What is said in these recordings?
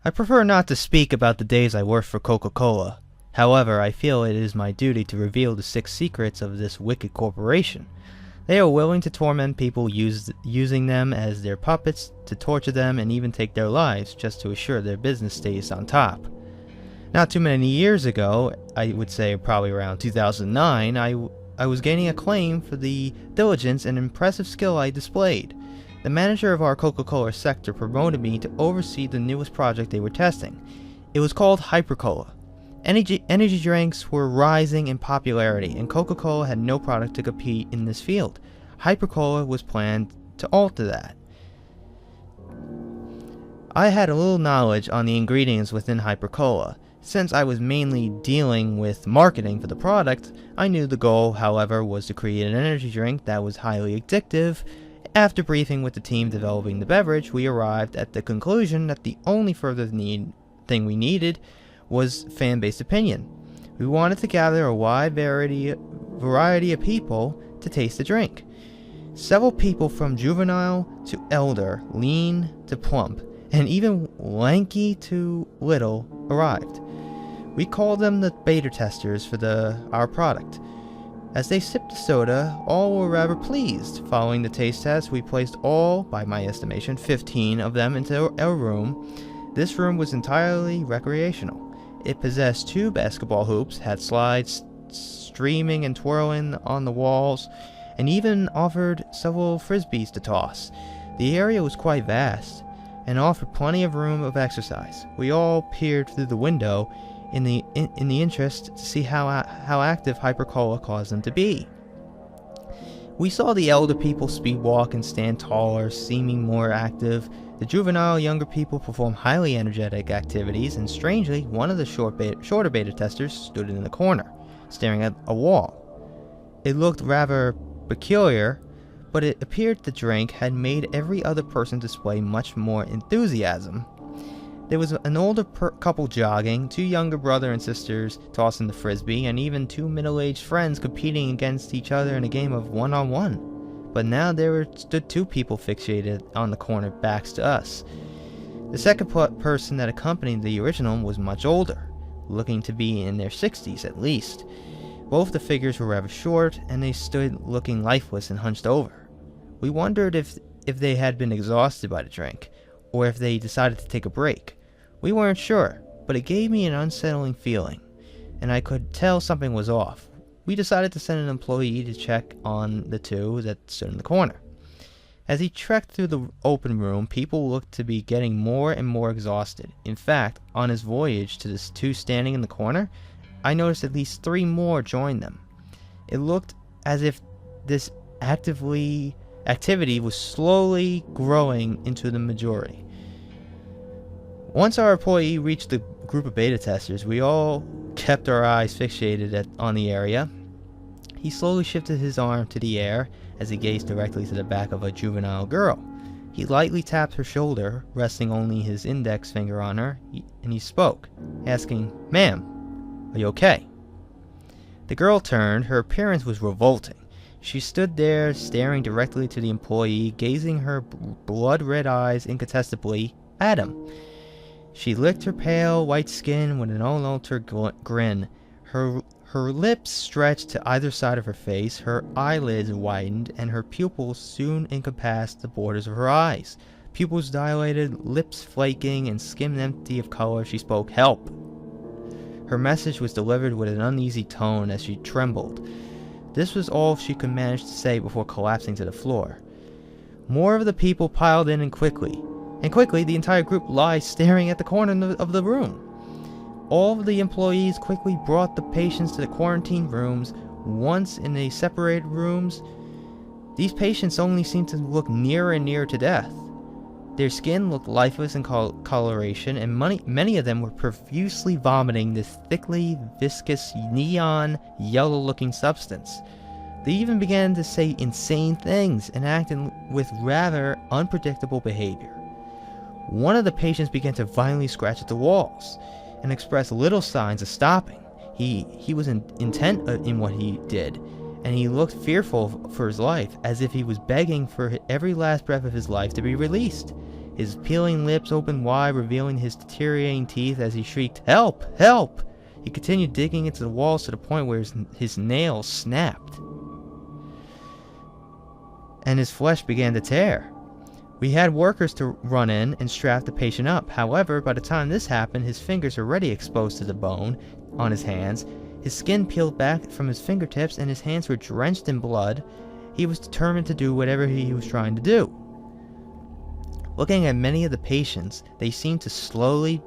I prefer not to speak about the days I worked for Coca-Cola. However, I feel it is my duty to reveal the 6 secrets of this wicked corporation. They are willing to torment people using them as their puppets, to torture them, and even take their lives just to assure their business stays on top. Not too many years ago, I would say probably around 2009, I was gaining acclaim for the diligence and impressive skill I displayed. The manager of our Coca-Cola sector promoted me to oversee the newest project they were testing. It was called Hyper-Cola. Energy drinks were rising in popularity, and Coca-Cola had no product to compete in this field. Hyper-Cola was planned to alter that. I had a little knowledge on the ingredients within Hyper-Cola. Since I was mainly dealing with marketing for the product, I knew the goal, however, was to create an energy drink that was highly addictive. After briefing with the team developing the beverage, we arrived at the conclusion that the only further thing we needed was fan-based opinion. We wanted to gather a wide variety of people to taste the drink. Several people from juvenile to elder, lean to plump, and even lanky to little arrived. We called them the beta testers for our product. As they sipped the soda, all were rather pleased. Following the taste test, we placed all, by my estimation, 15 of them into a room. This room was entirely recreational. It possessed 2 basketball hoops, had slides streaming and twirling on the walls, and even offered several frisbees to toss. The area was quite vast, and offered plenty of room of exercise. We all peered through the window in the interest to see how active Hyper-Cola caused them to be. We saw the elder people speed walk and stand taller, seeming more active. The juvenile younger people perform highly energetic activities, and strangely, one of the shorter beta testers stood in the corner, staring at a wall. It looked rather peculiar, but it appeared the drink had made every other person display much more enthusiasm. There was an older couple jogging, 2 younger brother and sisters tossing the frisbee, and even 2 middle-aged friends competing against each other in a game of one-on-one. But now there stood 2 people fixated on the corner backs to us. The second person that accompanied the original was much older, looking to be in their 60s at least. Both the figures were rather short, and they stood looking lifeless and hunched over. We wondered if they had been exhausted by the drink, or if they decided to take a break. We weren't sure, but it gave me an unsettling feeling, and I could tell something was off. We decided to send an employee to check on the 2 that stood in the corner. As he trekked through the open room, people looked to be getting more and more exhausted. In fact, on his voyage to the 2 standing in the corner, I noticed at least 3 more join them. It looked as if this activity was slowly growing into the majority. Once our employee reached the group of beta testers, we all kept our eyes fixated on the area. He slowly shifted his arm to the air as he gazed directly to the back of a juvenile girl. He lightly tapped her shoulder, resting only his index finger on her, and he spoke, asking, "Ma'am, are you okay?" The girl turned. Her appearance was revolting. She stood there, staring directly to the employee, gazing her blood-red eyes incontestably at him. She licked her pale, white skin with an unaltered grin. Her lips stretched to either side of her face, her eyelids widened, and her pupils soon encompassed the borders of her eyes. Pupils dilated, lips flaking, and skin empty of color, she spoke, "Help!" Her message was delivered with an uneasy tone as she trembled. This was all she could manage to say before collapsing to the floor. More of the people piled in, and quickly the entire group lies staring at the corner of the room. All of the employees quickly brought the patients to the quarantine rooms. Once in the separated rooms, these patients only seemed to look nearer and nearer to death. Their skin looked lifeless in coloration, and many of them were profusely vomiting this thickly viscous neon yellow-looking substance. They even began to say insane things and acted with rather unpredictable behavior. One of the patients began to violently scratch at the walls and express little signs of stopping. He was intent in what he did, and he looked fearful for his life, as if he was begging for every last breath of his life to be released. His peeling lips opened wide, revealing his deteriorating teeth as he shrieked, "Help! Help!" He continued digging into the walls to the point where his nails snapped, and his flesh began to tear. We had workers to run in and strap the patient up. However, by the time this happened, his fingers were already exposed to the bone on his hands. His skin peeled back from his fingertips and his hands were drenched in blood. He was determined to do whatever he was trying to do. Looking at many of the patients, they seemed to slowly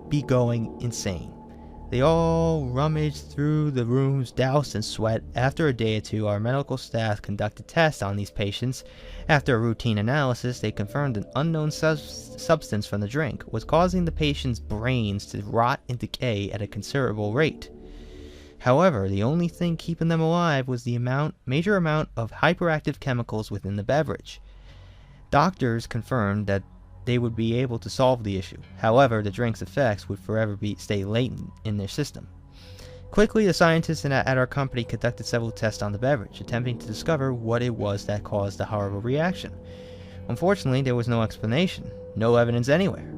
be going insane. They all rummaged through the rooms, doused in sweat. After a day or two, our medical staff conducted tests on these patients. After a routine analysis, they confirmed an unknown substance from the drink was causing the patient's brains to rot and decay at a considerable rate. However, the only thing keeping them alive was the major amount of hyperactive chemicals within the beverage. Doctors confirmed that they would be able to solve the issue. However, the drink's effects would forever stay latent in their system. Quickly, the scientists at our company conducted several tests on the beverage, attempting to discover what it was that caused the horrible reaction. Unfortunately, there was no explanation, no evidence anywhere.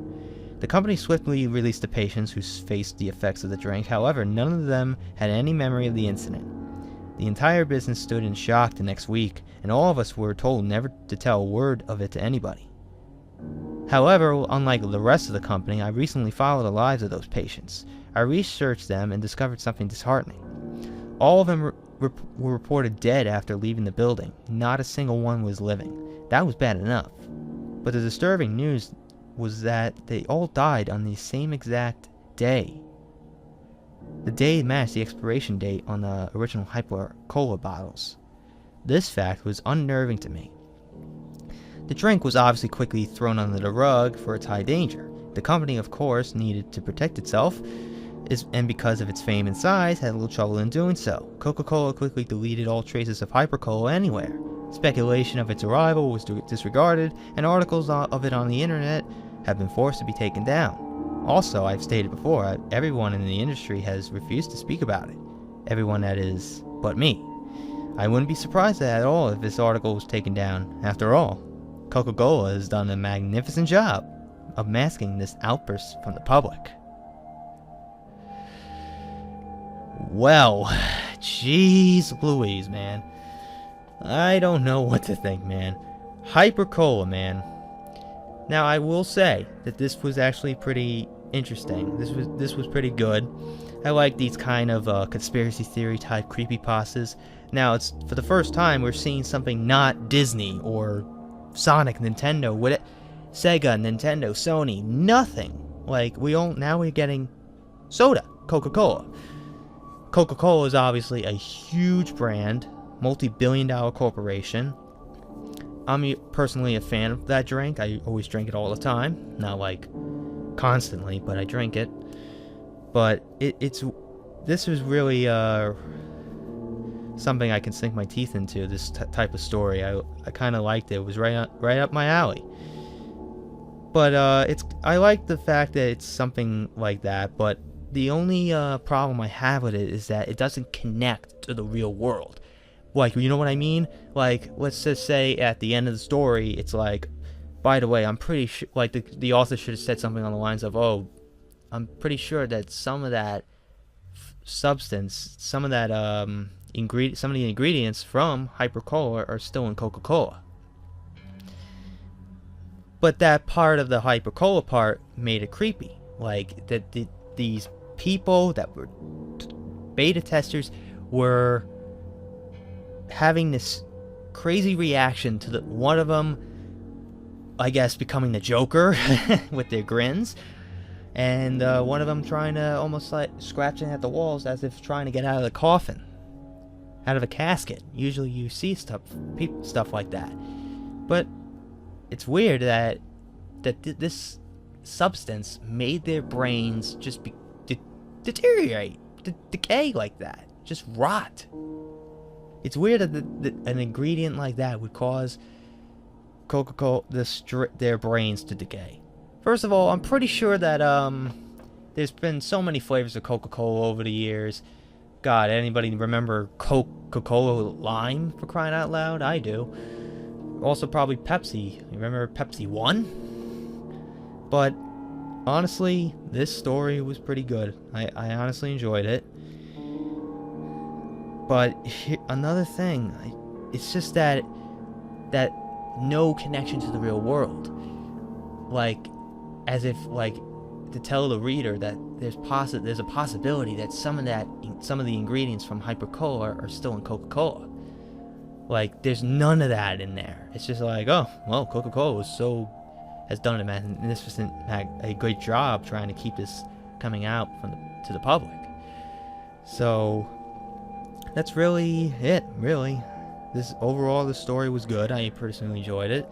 The company swiftly released the patients who faced the effects of the drink. However, none of them had any memory of the incident. The entire business stood in shock the next week, and all of us were told never to tell a word of it to anybody. However, unlike the rest of the company, I recently followed the lives of those patients. I researched them and discovered something disheartening. All of them were reported dead after leaving the building. Not a single one was living. That was bad enough. But the disturbing news was that they all died on the same exact day. The day matched the expiration date on the original Hyper Cola bottles. This fact was unnerving to me. The drink was obviously quickly thrown under the rug for its high danger. The company, of course, needed to protect itself, and because of its fame and size, had little trouble in doing so. Coca-Cola quickly deleted all traces of Hyper Cola anywhere. Speculation of its arrival was disregarded, and articles of it on the internet have been forced to be taken down. Also, I've stated before, everyone in the industry has refused to speak about it. Everyone, that is, but me. I wouldn't be surprised at all if this article was taken down. After all, Coca-Cola has done a magnificent job of masking this outburst from the public. Well, jeez Louise, man. I don't know what to think, man. Hyper Cola, man. Now, I will say that this was actually pretty interesting. This was pretty good. I like these kind of conspiracy theory type creepypastas. Now, it's for the first time we're seeing something not Disney or Sonic, Nintendo, Sega, Nintendo, Sony, nothing. Like, now we're getting soda, Coca-Cola. Coca-Cola is obviously a huge brand, multi-billion-dollar corporation. I'm personally a fan of that drink. I always drink it all the time. Not like constantly, but I drink it. But this was really something I can sink my teeth into, this type of story. I kind of liked it. It was right up my alley. But I like the fact that it's something like that, but the only problem I have with it is that it doesn't connect to the real world. Like, you know what I mean? Like, let's just say at the end of the story, it's like, by the way, I'm pretty sure, like, the author should have said something on the lines of, oh, I'm pretty sure that some of that substance, some of that some of the ingredients from Hyper Cola are still in Coca-Cola. But that part of the Hyper Cola part made it creepy. Like, that these people that were beta testers were having this crazy reaction to one of them, I guess, becoming the Joker with their grins, and one of them trying to almost like scratching at the walls as if trying to get out of the coffin, out of a casket. Usually you see stuff like that, but it's weird that this substance made their brains just deteriorate, decay like that, just rot. It's weird that an ingredient like that would cause Coca-Cola, their brains to decay. First of all, I'm pretty sure that there's been so many flavors of Coca-Cola over the years. God, anybody remember Coca-Cola Lime, for crying out loud? I do. Also probably Pepsi. You remember Pepsi 1? But honestly, this story was pretty good. I honestly enjoyed it. But another thing, it's just that no connection to the real world. Like, as if, like, to tell the reader that there's a possibility that some of the ingredients from Hypercola are still in Coca-Cola. Like, there's none of that in there. It's just like, oh, well, Coca-Cola has done a magnificent, a great job trying to keep this coming out to the public. So that's really it, really. The story was good. I personally enjoyed it.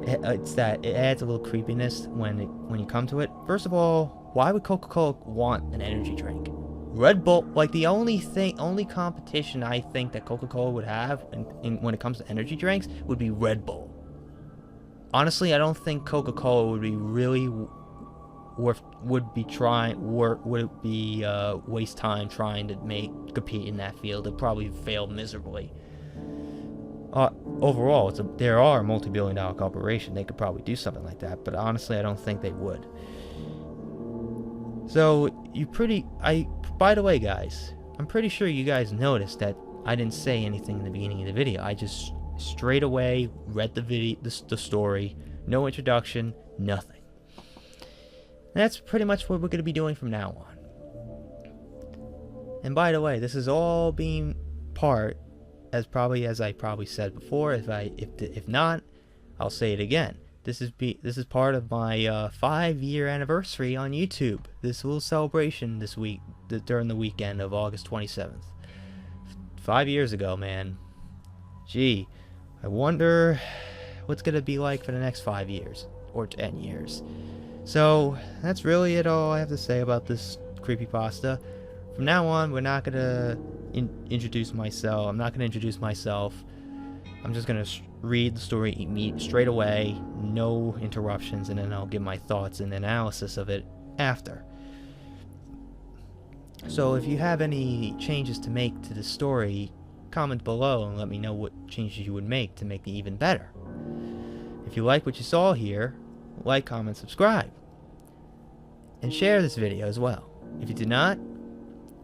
It adds a little creepiness when you come to it. First of all, why would Coca-Cola want an energy drink? Red Bull, like, the only competition I think that Coca-Cola would have when it comes to energy drinks would be Red Bull. Honestly, I don't think Coca-Cola would be really waste time trying to compete in that field. It'd probably fail miserably. Overall, they are a multi-billion-dollar corporation. They could probably do something like that, but honestly, I don't think they would. So, by the way, guys, I'm pretty sure you guys noticed that I didn't say anything in the beginning of the video. I just straight away read the story, no introduction, nothing. And that's pretty much what we're going to be doing from now on. And by the way, this is all being part, as I probably said before. If not, I'll say it again. This is part of my 5-year anniversary on YouTube. This little celebration this week, during the weekend of August 27th. 5 years ago, man. Gee, I wonder what's gonna be like for the next 5 years or 10 years. So that's really it. All I have to say about this creepypasta. From now on, we're not gonna introduce myself. I'm not gonna introduce myself. I'm just gonna read the story straight away, no interruptions, and then I'll give my thoughts and analysis of it after. So if you have any changes to make to the story, comment below and let me know what changes you would make to make it even better. If you like what you saw here, like, comment, subscribe, and share this video as well. If you did not,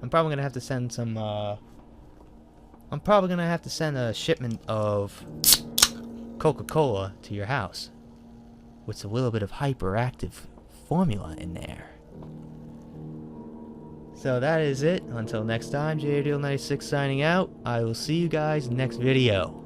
I'm probably gonna have to send a shipment of Coca-Cola to your house with a little bit of hyperactive formula in there. So that is it. Until next time, JDeal96 signing out. I will see you guys next video.